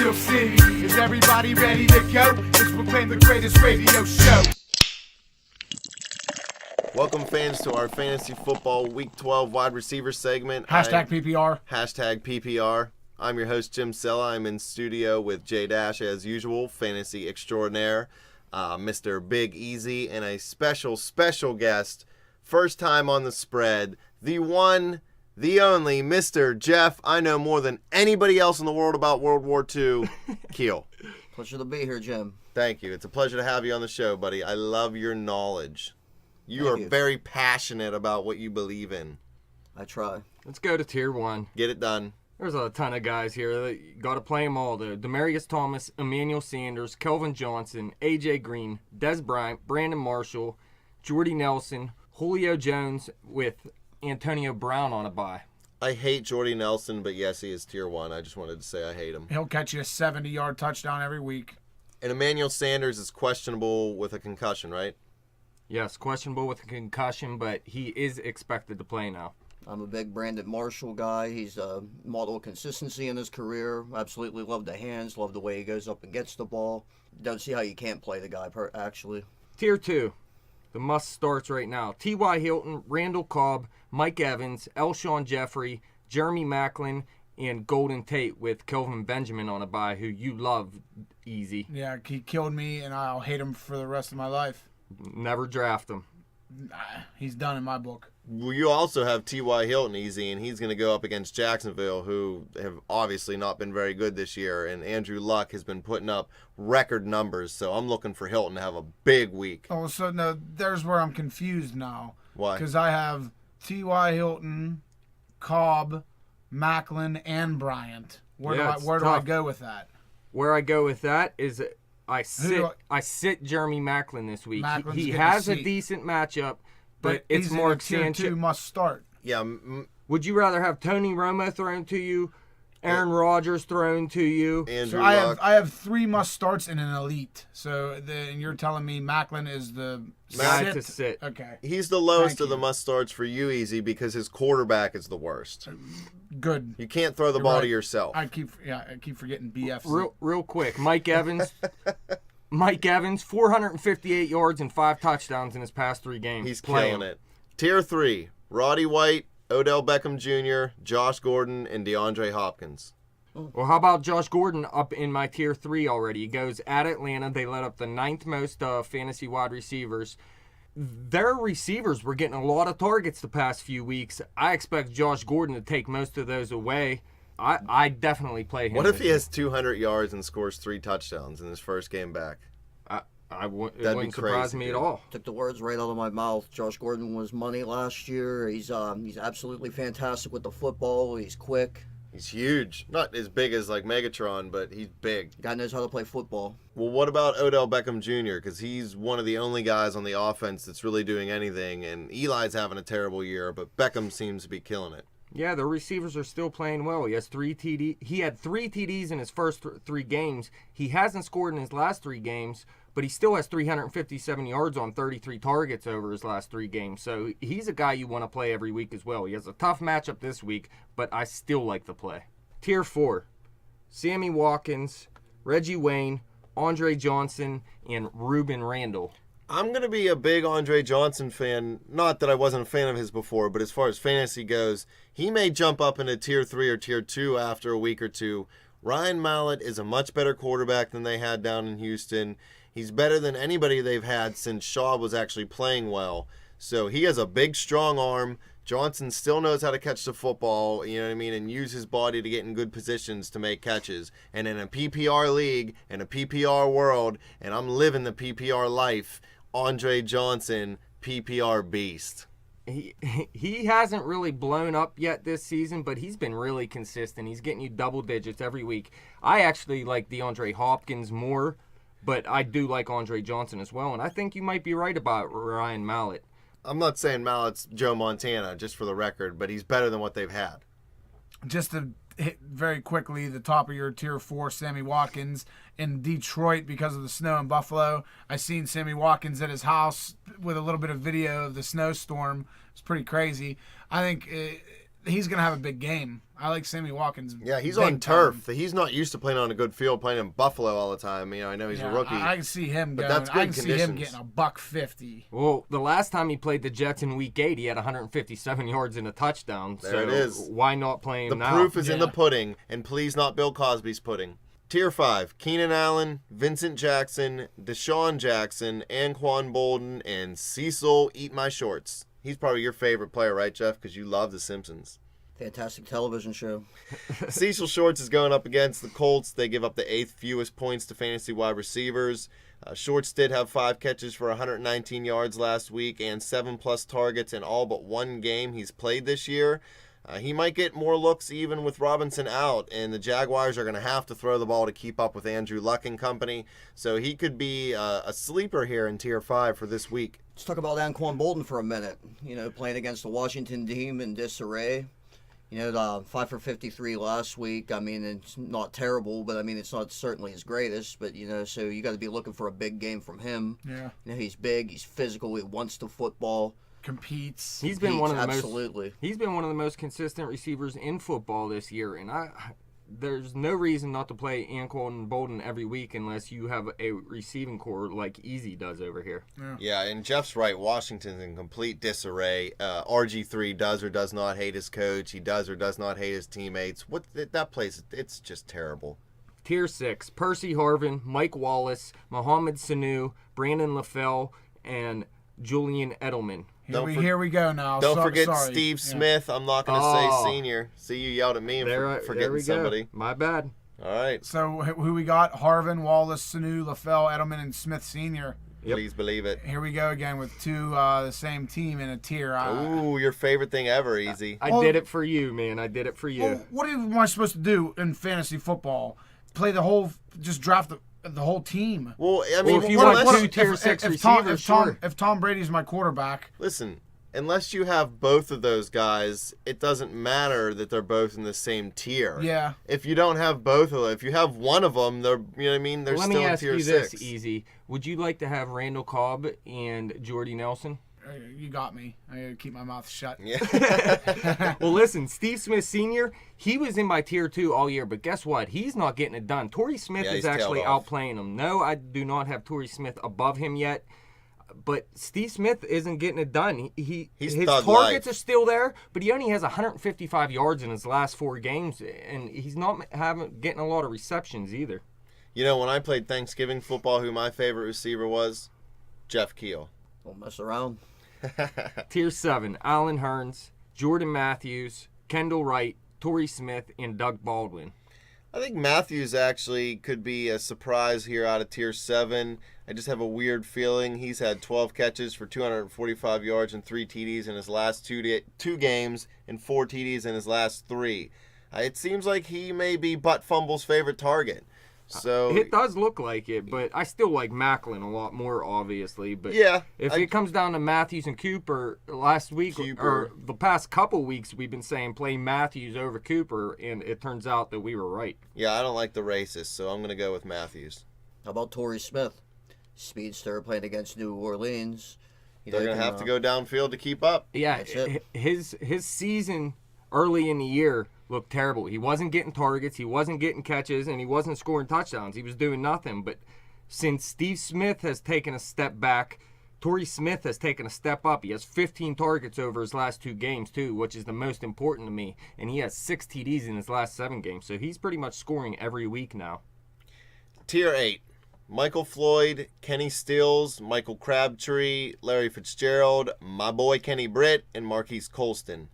Steel City. Is everybody ready to go? Let's proclaim the greatest radio show. Welcome, fans, to our Fantasy Football Week 12 wide receiver segment. Hashtag PPR. Hashtag PPR. I'm your host, Jim Sella. I'm in studio with Jay Dash, as usual, fantasy extraordinaire, Mr. Big Easy, and a special guest, first time on the spread, the one, the only, Mr. Jeff. I know more than anybody else in the world about World War II, Keel. Pleasure to be here, Jim. Thank you. It's a pleasure to have you on the show, buddy. I love your knowledge. You are very passionate about what you believe in. I try. Let's go to Tier 1. Get it done. There's a ton of guys here. You got to play them all, though. Demarius Thomas, Emmanuel Sanders, Kelvin Johnson, A.J. Green, Des Bryant, Brandon Marshall, Jordy Nelson, Julio Jones with Antonio Brown on a bye. I hate Jordy Nelson, but yes, he is Tier 1. I just wanted to say I hate him. He'll catch you a 70-yard touchdown every week. And Emmanuel Sanders is questionable with a concussion, right? Yes, questionable with a concussion, but he is expected to play now. I'm a big Brandon Marshall guy. He's a model of consistency in his career. Absolutely love the hands, love the way he goes up and gets the ball. Don't see how you can't play the guy, actually. Tier 2, the must starts right now. T.Y. Hilton, Randall Cobb, Mike Evans, Elshon Jeffrey, Jeremy Maclin, and Golden Tate with Kelvin Benjamin on a bye, who you love, Easy. Yeah, he killed me, and I'll hate him for the rest of my life. Never draft him. He's done in my book. Well, you also have T.Y. Hilton, Easy, and he's going to go up against Jacksonville, who have obviously not been very good this year, and Andrew Luck has been putting up record numbers, so I'm looking for Hilton to have a big week. Oh, so no, there's where I'm confused now. Why? Because I have T.Y. Hilton, Cobb, Maclin, and Bryant. Where do I go with that? Where I go with that is I sit Jeremy Maclin this week. He has a decent matchup, but it's more Tier 2 must start. Yeah. Would you rather have Tony Romo thrown to you, Aaron Rodgers thrown to you? Andrew So Luck. I have 3 must starts and an elite. So and you're telling me Maclin is the Guy to sit. Okay. He's the lowest Thank of the you. must starts for you, Easy, because his quarterback is the worst. Good. You can't throw the You're ball right. to yourself. I keep forgetting BFC. Real quick, Mike Evans. Mike Evans, 458 yards and 5 touchdowns in his past 3 games. He's killing it. Tier 3, Roddy White, Odell Beckham Jr., Josh Gordon, and DeAndre Hopkins. Well, how about Josh Gordon up in my Tier 3 already? He goes at Atlanta. They let up the 9th most fantasy wide receivers. Their receivers were getting a lot of targets the past few weeks. I expect Josh Gordon to take most of those away. I definitely play him. What if he has 200 yards and scores 3 touchdowns in his first game back? It That'd wouldn't be surprise crazy, me dude. at all. Took the words right out of my mouth. Josh Gordon was money last year. He's absolutely fantastic with the football. He's quick. He's huge. Not as big as like Megatron, but he's big. Guy knows how to play football. Well, what about Odell Beckham Jr.? Because he's one of the only guys on the offense that's really doing anything, and Eli's having a terrible year, but Beckham seems to be killing it. Yeah, the receivers are still playing well. He has 3 TD. He had 3 TDs in his first 3 games. He hasn't scored in his last 3 games, but he still has 357 yards on 33 targets over his last 3 games. So he's a guy you want to play every week as well. He has a tough matchup this week, but I still like the play. Tier 4, Sammy Watkins, Reggie Wayne, Andre Johnson, and Ruben Randall. I'm going to be a big Andre Johnson fan. Not that I wasn't a fan of his before, but as far as fantasy goes, he may jump up into Tier 3 or Tier 2 after a week or two. Ryan Mallett is a much better quarterback than they had down in Houston. He's better than anybody they've had since Shaw was actually playing well. So he has a big, strong arm. Johnson still knows how to catch the football, you know what I mean, and use his body to get in good positions to make catches. And in a PPR league, in a PPR world, and I'm living the PPR life, Andre Johnson, PPR beast. He hasn't really blown up yet this season, but he's been really consistent. He's getting you double digits every week. I actually like DeAndre Hopkins more, but I do like Andre Johnson as well, and I think you might be right about Ryan Mallett. I'm not saying Mallett's Joe Montana, just for the record, but he's better than what they've had. Just to hit very quickly, the top of your Tier 4, Sammy Watkins in Detroit because of the snow in Buffalo. I seen Sammy Watkins at his house with a little bit of video of the snowstorm. It's pretty crazy. I think he's gonna have a big game. I like Sammy Watkins. Yeah, he's big on turf. time. He's not used to playing on a good field, playing in Buffalo all the time. I know he's a rookie. I can see him But going. that's I good can see him conditions. getting $150. Well, the last time he played the Jets in Week 8, he had 157 yards and a touchdown. There so it is. why not play him The now? proof is in the Yeah. pudding, and please not Bill Cosby's pudding. Tier 5, Keenan Allen, Vincent Jackson, Deshaun Jackson, Anquan Bolden, and Cecil Eat My Shorts. He's probably your favorite player, right, Jeff? Because you love The Simpsons. Fantastic television show. Cecil Shorts is going up against the Colts. They give up the 8th fewest points to fantasy wide receivers. Shorts did have 5 catches for 119 yards last week and 7+ targets in all but one game he's played this year. He might get more looks even with Robinson out, and the Jaguars are going to have to throw the ball to keep up with Andrew Luck and company. So he could be a sleeper here in Tier 5 for this week. Let's talk about Anquan Bolden for a minute. Playing against the Washington team in disarray. The 5 for 53 last week. I mean, it's not terrible, but I mean, it's not certainly his greatest. But so you got to be looking for a big game from him. Yeah. He's big, he's physical, he wants the football. Competes. He's been one of the Absolutely. He's been one of the most consistent receivers in football this year, and there's no reason not to play Anquan Bolden every week unless you have a receiving core like Easy does over here. Yeah, and Jeff's right. Washington's in complete disarray. RG3 does or does not hate his coach. He does or does not hate his teammates. That place, it's just terrible. Tier 6, Percy Harvin, Mike Wallace, Mohamed Sanu, Brandon LaFell, and Julian Edelman. Here we go now. Don't forget sorry. Steve Yeah. Smith. I'm not going to say senior. See, you yelled at me for There forgetting we somebody. go. My bad. All right. So who we got? Harvin, Wallace, Sanu, LaFell, Edelman, and Smith Sr. Yep. Please believe it. Here we go again with two the same team in a tier. Ooh, your favorite thing ever, Easy. I did it for you, man. I did it for you. Well, what am I supposed to do in fantasy football? Play the whole, just draft the whole team. Well, I mean, if you unless- want two tier 6 receivers, sure. If Tom Brady's my quarterback, listen, unless you have both of those guys, it doesn't matter that they're both in the same tier. yeah. If you don't have both of them, if you have one of them, they're, you know what I mean? They're Let still me in ask tier you 6. this, Easy. Would you like to have Randall Cobb and Jordy Nelson? You got me. I gotta keep my mouth shut. Yeah. Well, listen, Steve Smith Sr., he was in my tier 2 all year, but guess what? He's not getting it done. Torrey Smith Yeah, is he's actually tailed off. outplaying him. No, I do not have Torrey Smith above him yet, but Steve Smith isn't getting it done. His thug targets life. are still there, but he only has 155 yards in his last 4 games, and he's not getting a lot of receptions either. You know, when I played Thanksgiving football, who my favorite receiver was? Jeff Keel. Don't mess around. Tier 7, Alan Hearns, Jordan Matthews, Kendall Wright, Torrey Smith, and Doug Baldwin. I think Matthews actually could be a surprise here out of tier 7. I just have a weird feeling. He's had 12 catches for 245 yards and 3 TDs in his last two games and 4 TDs in his last 3. It seems like he may be Butt Fumble's favorite target. So It does look like it, but I still like Macklin a lot more, obviously. But yeah, if it comes down to Matthews and Cooper, last week or the past couple weeks, we've been saying play Matthews over Cooper, and it turns out that we were right. yeah, I don't like the racist, so I'm going to go with Matthews. How about Torrey Smith? Speedster playing against New Orleans. They're going to have to go downfield to keep up. Yeah, That's it. his season early in the year looked terrible. He wasn't getting targets, he wasn't getting catches, and he wasn't scoring touchdowns. He was doing nothing. But since Steve Smith has taken a step back, Torrey Smith has taken a step up. He has 15 targets over his last 2 games, too, which is the most important to me. And he has 6 TDs in his last 7 games. So he's pretty much scoring every week now. Tier 8. Michael Floyd, Kenny Stills, Michael Crabtree, Larry Fitzgerald, my boy Kenny Britt, and Marquise Colston.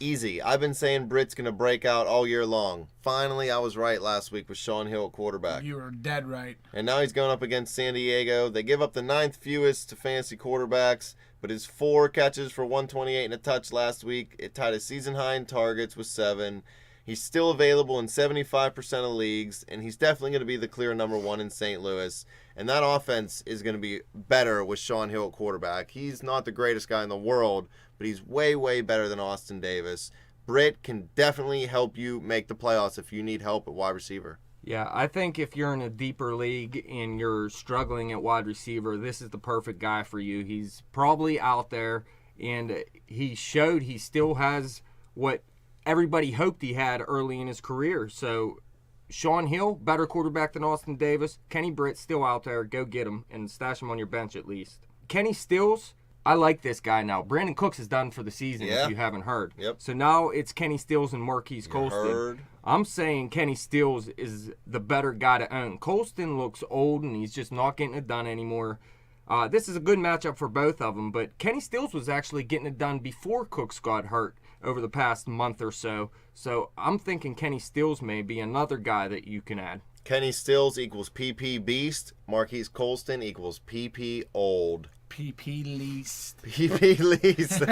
Easy. I've been saying Britt's going to break out all year long. Finally, I was right last week with Sean Hill at quarterback. You were dead right. And now he's going up against San Diego. They give up the 9th fewest to fantasy quarterbacks, but his 4 catches for 128 and a touch last week, it tied a season high in targets with 7. He's still available in 75% of leagues, and he's definitely going to be the clear number 1 in St. Louis. And that offense is going to be better with Sean Hill at quarterback. He's not the greatest guy in the world, but he's way, way better than Austin Davis. Britt can definitely help you make the playoffs if you need help at wide receiver. Yeah, I think if you're in a deeper league and you're struggling at wide receiver, this is the perfect guy for you. He's probably out there, and he showed he still has what everybody hoped he had early in his career. So Sean Hill, better quarterback than Austin Davis. Kenny Britt still out there. Go get him and stash him on your bench at least. Kenny Stills, I like this guy now. Brandon Cooks is done for the season, Yeah. if you haven't heard. Yep. So now it's Kenny Stills and Marquise Colston. Heard. I'm saying Kenny Stills is the better guy to own. Colston looks old, and he's just not getting it done anymore. This is a good matchup for both of them, but Kenny Stills was actually getting it done before Cooks got hurt over the past month or so. So I'm thinking Kenny Stills may be another guy that you can add. Kenny Stills equals PP Beast. Marquise Colston equals PP Old. PP least. PP Least.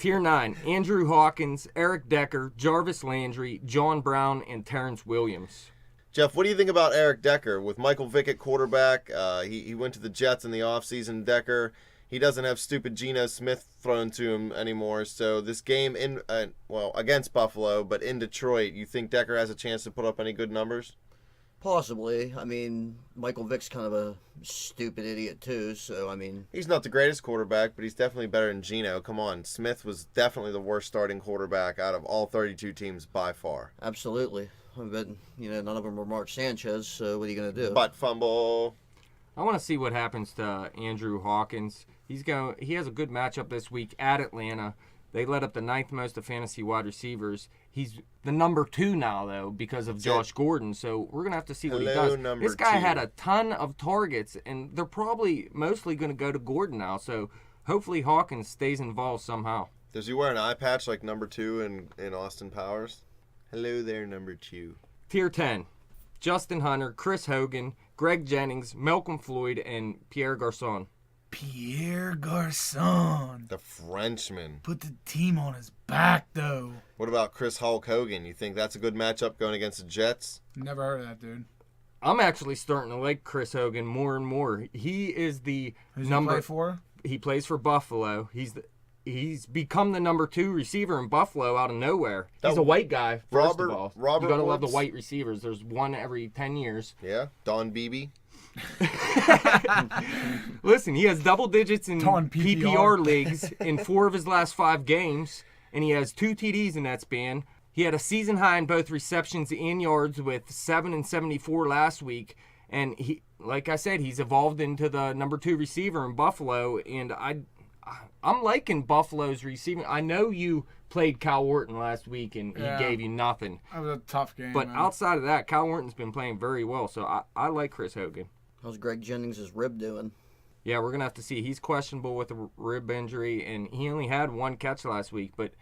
Tier 9, Andrew Hawkins, Eric Decker, Jarvis Landry, John Brown, and Terrence Williams. Jeff, what do you think about Eric Decker? With Michael Vick at quarterback, he went to the Jets in the offseason. Decker, he doesn't have stupid Geno Smith thrown to him anymore. So this game, against Buffalo, but in Detroit, you think Decker has a chance to put up any good numbers? Possibly. I mean, Michael Vick's kind of a stupid idiot, too. So, I mean, He's not the greatest quarterback, but he's definitely better than Geno. Come on, Smith was definitely the worst starting quarterback out of all 32 teams by far. absolutely. But, none of them were Mark Sanchez, so what are you going to do? Butt fumble. I want to see what happens to Andrew Hawkins. He has a good matchup this week at Atlanta. They led up the 9th most of fantasy wide receivers. He's the number 2 now, though, because of Josh Gordon. So we're going to have to see what he does. Number This guy 2. had a ton of targets, and they're probably mostly going to go to Gordon now. So hopefully Hawkins stays involved somehow. Does he wear an eye patch like number 2 in Austin Powers? Hello there, number 2. Tier 10, Justin Hunter, Chris Hogan, Greg Jennings, Malcolm Floyd, and Pierre Garçon. Pierre Garçon. The Frenchman. Put the team on his back, though. What about Chris Hulk Hogan? You think that's a good matchup going against the Jets? Never heard of that, dude. I'm actually starting to like Chris Hogan more and more. He is the Who's number. he play for? He plays for Buffalo. He's become the number 2 receiver in Buffalo out of nowhere. He's a white guy, first of all. Robert You gotta love the Woods? white receivers. There's one every 10 years. Yeah, Don Beebe. Listen, he has double digits in Ton PPR PPR. leagues in 4 of his last 5 games, and he has 2 TDs in that span. He had a season high in both receptions and yards with 7 and 74 last week. And he, like I said, he's evolved into the number 2 receiver in Buffalo, and I'm liking Buffalo's receiving. I know you played Kyle Orton last week, and Yeah. he gave you nothing. That was a tough game. But man. outside of that, Kyle Orton's been playing very well, so I like Chris Hogan. How's Greg Jennings' rib doing? Yeah, we're going to have to see. He's questionable with a rib injury, and he only had 1 catch last week, but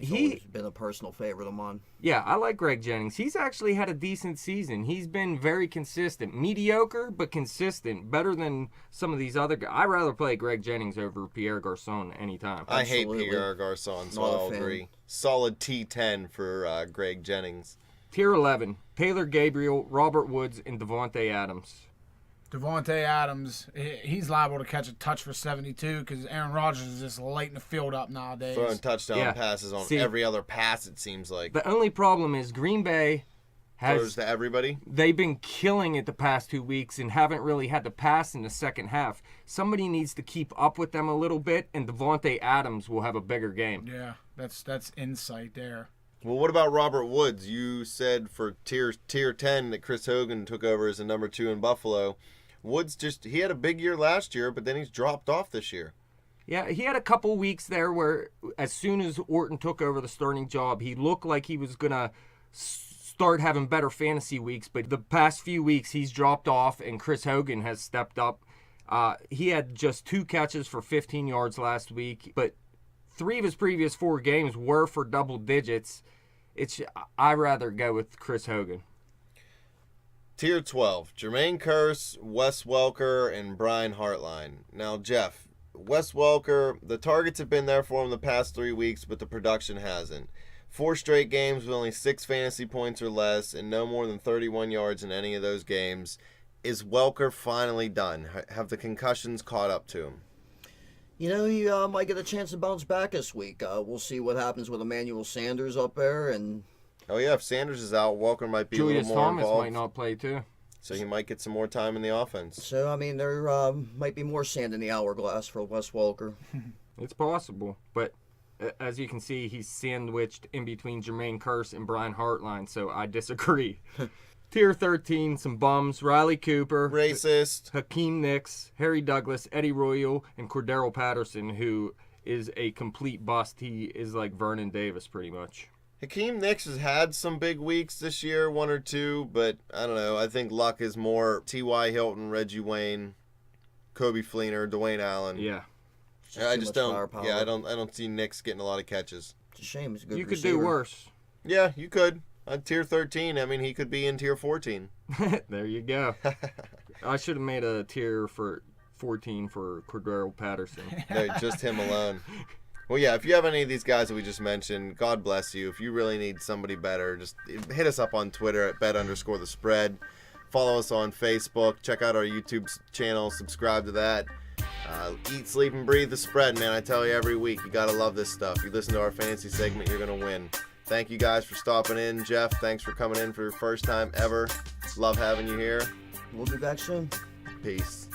He's always been a personal favorite of mine. Yeah, I like Greg Jennings. He's actually had a decent season. He's been very consistent. Mediocre, but consistent. Better than some of these other guys. I'd rather play Greg Jennings over Pierre Garçon anytime. I hate Absolutely. Pierre Garçon, so Not a I'll fan. agree. Solid T10 for Greg Jennings. Tier 11, Taylor Gabriel, Robert Woods, and Devontae Adams. Devontae Adams, he's liable to catch a touch for 72 because Aaron Rodgers is just lighting the field up nowadays. Throwing touchdown Yeah. passes on See- every other pass, it seems like. The only problem is Green Bay Throws has... to everybody. They've been killing it the past 2 weeks and haven't really had to pass in the second half. Somebody needs to keep up with them a little bit, and Devontae Adams will have a bigger game. Yeah, that's insight there. Well, what about Robert Woods? You said for tier 10 that Chris Hogan took over as a number 2 in Buffalo. Woods he had a big year last year, but then he's dropped off this year. Yeah, he had a couple weeks there where as soon as Orton took over the starting job, he looked like he was going to start having better fantasy weeks. But the past few weeks, he's dropped off, and Chris Hogan has stepped up. He had just 2 catches for 15 yards last week, but 3 of his previous 4 games were for double digits. I'd rather go with Chris Hogan. Tier 12, Jermaine Kearse, Wes Welker, and Brian Hartline. Now, Jeff, Wes Welker, the targets have been there for him the past 3 weeks, but the production hasn't. 4 straight games with only 6 fantasy points or less, and no more than 31 yards in any of those games. Is Welker finally done? Have the concussions caught up to him? He might get a chance to bounce back this week. We'll see what happens with Emmanuel Sanders up there, and Oh, yeah, if Sanders is out, Welker might be Julius a little more Thomas involved. might not play too. So he might get some more time in the offense. so, I mean, there might be more sand in the hourglass for Wes Welker. It's possible, but As you can see, he's sandwiched in between Jermaine Kearse and Brian Hartline, so I disagree. Tier 13, some bums. Riley Cooper. Racist. Hakeem Nicks, Harry Douglas, Eddie Royal, and Cordero Patterson, who is a complete bust. He is like Vernon Davis, pretty much. Hakeem Nicks has had some big weeks this year, 1 or 2, but I don't know. I think luck is more T.Y. Hilton, Reggie Wayne, Kobe Fleener, Dwayne Allen. Yeah. I too just much don't. firepower. Yeah, I don't see Nicks getting a lot of catches. It's a shame. He's a good You could receiver. do worse. Yeah, you could. On tier 13, I mean, he could be in tier 14. There you go. I should have made a tier for 14 for Cordero Patterson. No, just him alone. Well, yeah, if you have any of these guys that we just mentioned, God bless you. If you really need somebody better, just hit us up on Twitter at bet_the_spread. Follow us on Facebook. Check out our YouTube channel. Subscribe to that. Eat, sleep, and breathe the spread, man. I tell you every week, you got to love this stuff. You listen to our fantasy segment, you're going to win. Thank you guys for stopping in. Jeff, thanks for coming in for your first time ever. Love having you here. We'll be back soon. Peace.